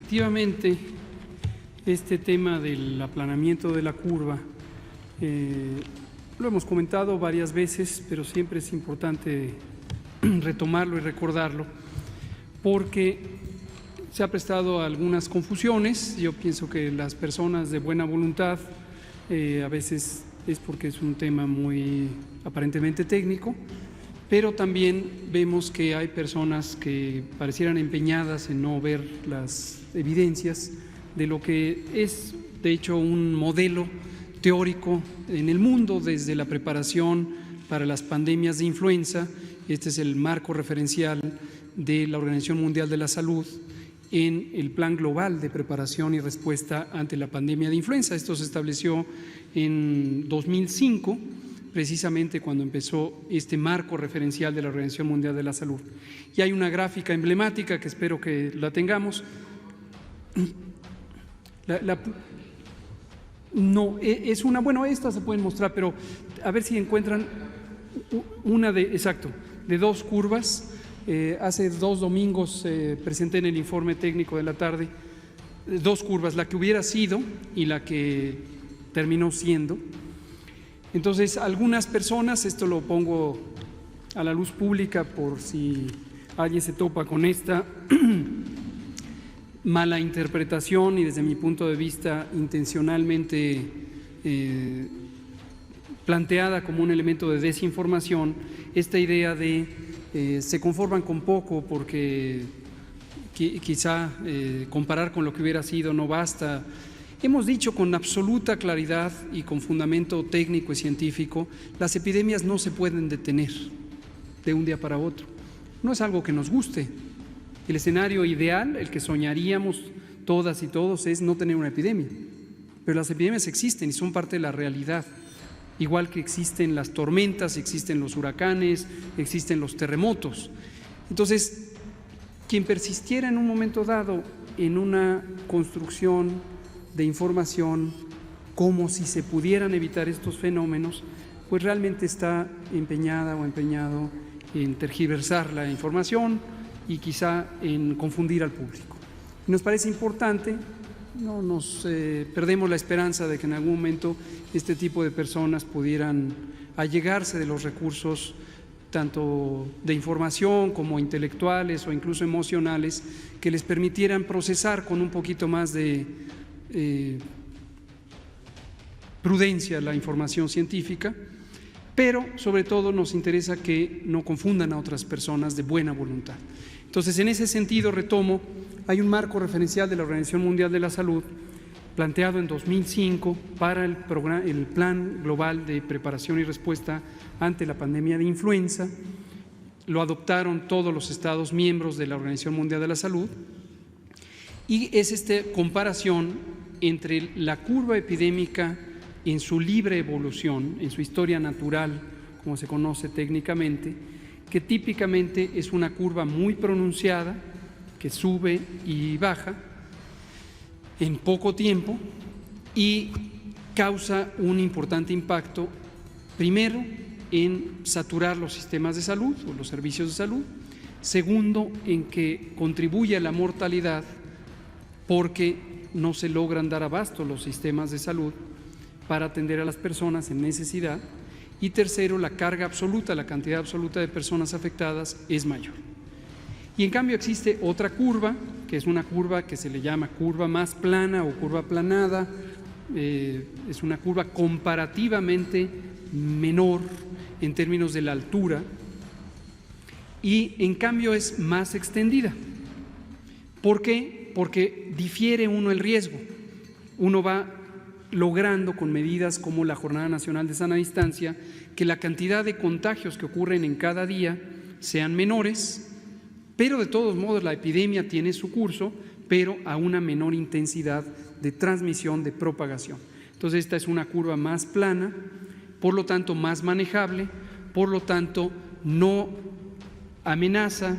efectivamente, este tema del aplanamiento de la curva lo hemos comentado varias veces, pero siempre es importante retomarlo y recordarlo, porque se ha prestado a algunas confusiones. Yo pienso que las personas de buena voluntad, a veces es porque es un tema muy aparentemente técnico, pero también vemos que hay personas que parecieran empeñadas en no ver las evidencias de lo que es, de hecho, un modelo teórico en el mundo desde la preparación para las pandemias de influenza. Este es el marco referencial de la Organización Mundial de la Salud en el Plan Global de Preparación y Respuesta ante la Pandemia de Influenza. Esto se estableció en 2005, precisamente cuando empezó este marco referencial de la Organización Mundial de la Salud. Y hay una gráfica emblemática que espero que la tengamos. No, es una, bueno, estas se pueden mostrar, pero a ver si encuentran una de dos curvas. Hace 2 domingos presenté en el informe técnico de la tarde 2 curvas, la que hubiera sido y la que terminó siendo. Entonces, algunas personas, esto lo pongo a la luz pública por si alguien se topa con esta mala interpretación y desde mi punto de vista intencionalmente planteada como un elemento de desinformación, esta idea de se conforman con poco porque quizá comparar con lo que hubiera sido no basta. Hemos dicho con absoluta claridad y con fundamento técnico y científico, las epidemias no se pueden detener de un día para otro. No es algo que nos guste. El escenario ideal, el que soñaríamos todas y todos, es no tener una epidemia. Pero las epidemias existen y son parte de la realidad. Igual que existen las tormentas, existen los huracanes, existen los terremotos. Entonces, quien persistiera en un momento dado en una construcción de información como si se pudieran evitar estos fenómenos, pues realmente está empeñada o empeñado en tergiversar la información y quizá en confundir al público. Nos parece importante, no nos perdemos la esperanza de que en algún momento este tipo de personas pudieran allegarse de los recursos tanto de información como intelectuales o incluso emocionales que les permitieran procesar con un poquito más de prudencia la información científica, pero sobre todo nos interesa que no confundan a otras personas de buena voluntad. Entonces, en ese sentido, retomo, hay un marco referencial de la Organización Mundial de la Salud planteado en 2005 para el Plan Global de Preparación y Respuesta ante la Pandemia de Influenza. Lo adoptaron todos los Estados miembros de la Organización Mundial de la Salud y es esta comparación entre la curva epidémica en su libre evolución, en su historia natural, como se conoce técnicamente, que típicamente es una curva muy pronunciada, que sube y baja en poco tiempo y causa un importante impacto, primero, en saturar los sistemas de salud o los servicios de salud, segundo, en que contribuye a la mortalidad porque no se logran dar abasto los sistemas de salud para atender a las personas en necesidad, y tercero, la carga absoluta, la cantidad absoluta de personas afectadas es mayor. Y en cambio existe otra curva, que es una curva que se le llama curva más plana o curva aplanada, es una curva comparativamente menor en términos de la altura y en cambio es más extendida. ¿Por qué? Porque difiere uno el riesgo. Uno va logrando con medidas como la Jornada Nacional de Sana Distancia que la cantidad de contagios que ocurren en cada día sean menores, pero de todos modos la epidemia tiene su curso, pero a una menor intensidad de transmisión, de propagación. Entonces esta es una curva más plana, por lo tanto más manejable, por lo tanto no amenaza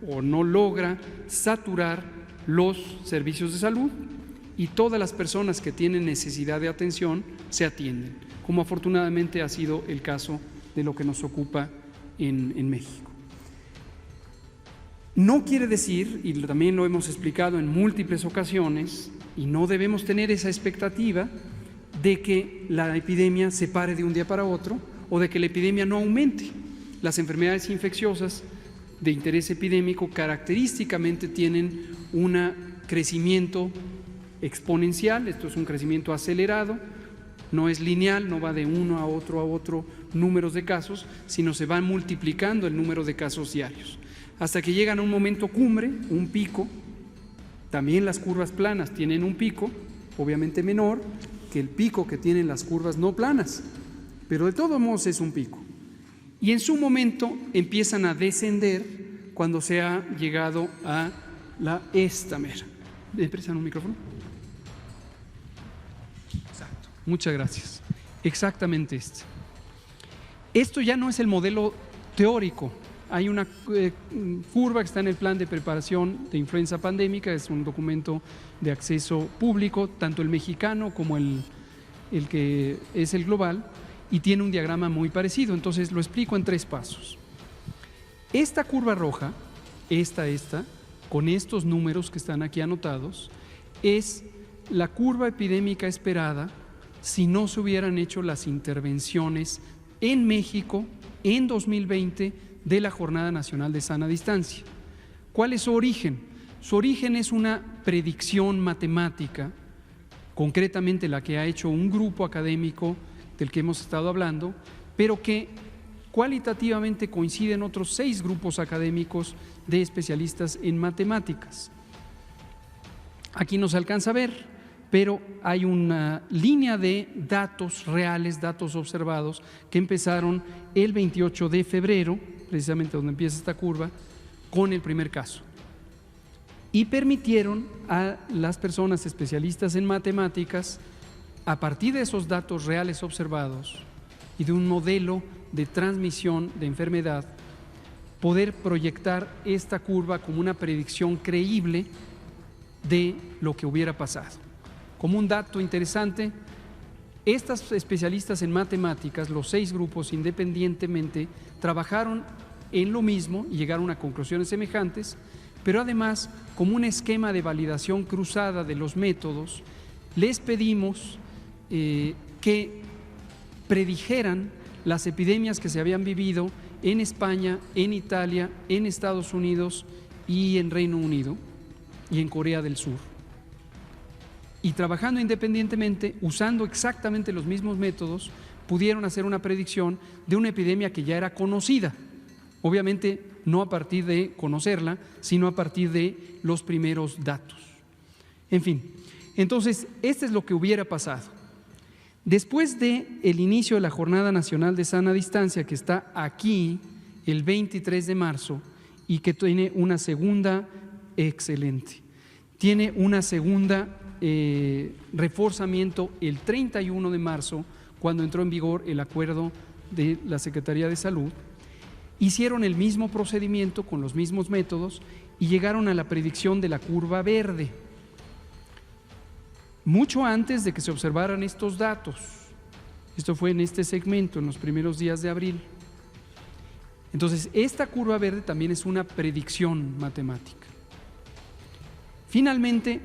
o no logra saturar los servicios de salud y todas las personas que tienen necesidad de atención se atienden, como afortunadamente ha sido el caso de lo que nos ocupa en México. No quiere decir, y también lo hemos explicado en múltiples ocasiones, y no debemos tener esa expectativa de que la epidemia se pare de un día para otro o de que la epidemia no aumente. Las enfermedades infecciosas de interés epidémico característicamente tienen un crecimiento exponencial, esto es un crecimiento acelerado, no es lineal, no va de uno a otro números de casos, sino se va multiplicando el número de casos diarios, hasta que llegan a un momento cumbre, un pico. También las curvas planas tienen un pico, obviamente menor que el pico que tienen las curvas no planas, pero de todos modos es un pico. Y en su momento empiezan a descender cuando se ha llegado a esta mera. ¿Me prestan un micrófono? Exacto. Muchas gracias. Exactamente este. Esto ya no es el modelo teórico. Hay una curva que está en el plan de preparación de influenza pandémica, es un documento de acceso público, tanto el mexicano como el que es el global, y tiene un diagrama muy parecido. Entonces lo explico en 3 pasos. Esta curva roja, esta, con estos números que están aquí anotados, es la curva epidémica esperada si no se hubieran hecho las intervenciones en México en 2020 de la Jornada Nacional de Sana Distancia. ¿Cuál es su origen? Su origen es una predicción matemática, concretamente la que ha hecho un grupo académico del que hemos estado hablando, pero que cualitativamente coinciden otros 6 grupos académicos de especialistas en matemáticas. Aquí no se alcanza a ver, pero hay una línea de datos reales, datos observados, que empezaron el 28 de febrero, precisamente donde empieza esta curva, con el primer caso. Y permitieron a las personas especialistas en matemáticas, a partir de esos datos reales observados y de un modelo de transmisión de enfermedad, poder proyectar esta curva como una predicción creíble de lo que hubiera pasado. Como un dato interesante, estas especialistas en matemáticas, los 6 grupos independientemente, trabajaron en lo mismo y llegaron a conclusiones semejantes, pero además, como un esquema de validación cruzada de los métodos, les pedimos que predijeran las epidemias que se habían vivido en España, en Italia, en Estados Unidos y en Reino Unido y en Corea del Sur. Y trabajando independientemente, usando exactamente los mismos métodos, pudieron hacer una predicción de una epidemia que ya era conocida. Obviamente no a partir de conocerla, sino a partir de los primeros datos. En fin, entonces, este es lo que hubiera pasado. Después del inicio de la Jornada Nacional de Sana Distancia, que está aquí el 23 de marzo y que tiene una segunda excelente, tiene una segunda reforzamiento el 31 de marzo, cuando entró en vigor el acuerdo de la Secretaría de Salud, hicieron el mismo procedimiento con los mismos métodos y llegaron a la predicción de la curva verde, mucho antes de que se observaran estos datos. Esto fue en este segmento, en los primeros días de abril. Entonces, esta curva verde también es una predicción matemática. Finalmente,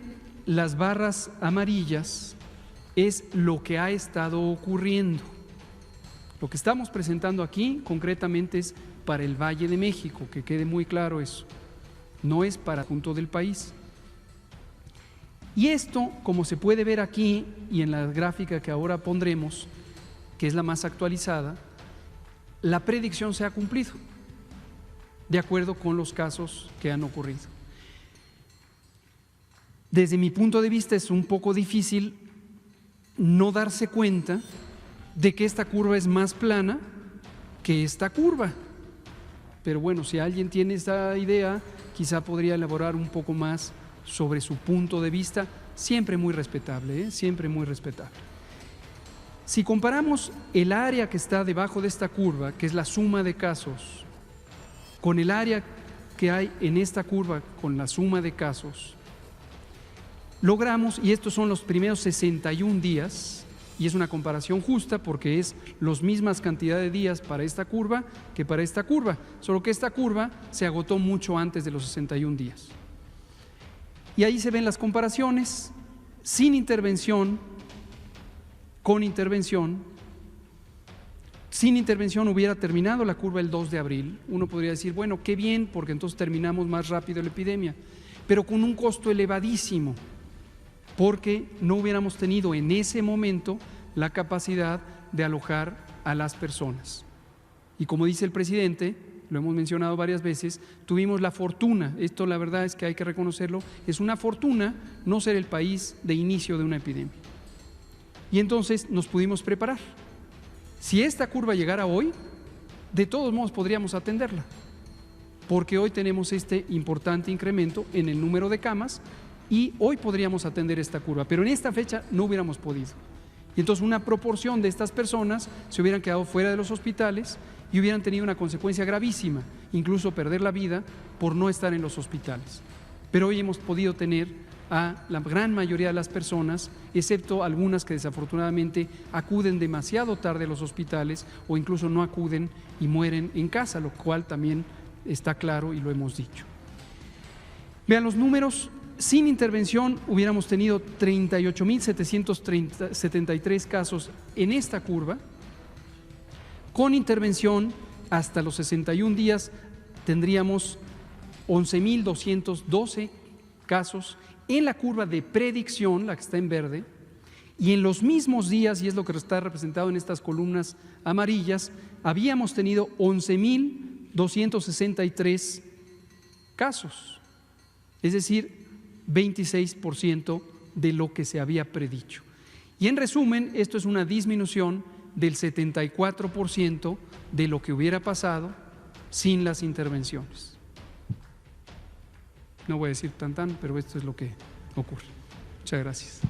las barras amarillas es lo que ha estado ocurriendo. Lo que estamos presentando aquí concretamente es para el Valle de México, que quede muy claro eso, no es para el conjunto del país. Y esto, como se puede ver aquí y en la gráfica que ahora pondremos, que es la más actualizada, la predicción se ha cumplido, de acuerdo con los casos que han ocurrido. Desde mi punto de vista es un poco difícil no darse cuenta de que esta curva es más plana que esta curva. Pero bueno, si alguien tiene esta idea, quizá podría elaborar un poco más sobre su punto de vista, siempre muy respetable, siempre muy respetable. Si comparamos el área que está debajo de esta curva, que es la suma de casos, con el área que hay en esta curva, con la suma de casos, logramos, y estos son los primeros 61 días, y es una comparación justa porque es las mismas cantidad de días para esta curva que para esta curva, solo que esta curva se agotó mucho antes de los 61 días. Y ahí se ven las comparaciones, sin intervención, con intervención. Sin intervención hubiera terminado la curva el 2 de abril. Uno podría decir, bueno, qué bien, porque entonces terminamos más rápido la epidemia, pero con un costo elevadísimo, porque no hubiéramos tenido en ese momento la capacidad de alojar a las personas. Y como dice el presidente, lo hemos mencionado varias veces, tuvimos la fortuna, esto la verdad es que hay que reconocerlo, es una fortuna no ser el país de inicio de una epidemia. Y entonces nos pudimos preparar. Si esta curva llegara hoy, de todos modos podríamos atenderla, porque hoy tenemos este importante incremento en el número de camas y hoy podríamos atender esta curva, pero en esta fecha no hubiéramos podido. Y entonces una proporción de estas personas se hubieran quedado fuera de los hospitales y hubieran tenido una consecuencia gravísima, incluso perder la vida por no estar en los hospitales. Pero hoy hemos podido tener a la gran mayoría de las personas, excepto algunas que desafortunadamente acuden demasiado tarde a los hospitales o incluso no acuden y mueren en casa, lo cual también está claro y lo hemos dicho. Vean los números. Sin intervención hubiéramos tenido 38.773 casos en esta curva. Con intervención, hasta los 61 días, tendríamos 11.212 casos en la curva de predicción, la que está en verde, y en los mismos días, y es lo que está representado en estas columnas amarillas, habíamos tenido 11.263 casos, es decir, 26% de lo que se había predicho. Y en resumen, esto es una disminución del 74% de lo que hubiera pasado sin las intervenciones. No voy a decir tan, pero esto es lo que ocurre. Muchas gracias.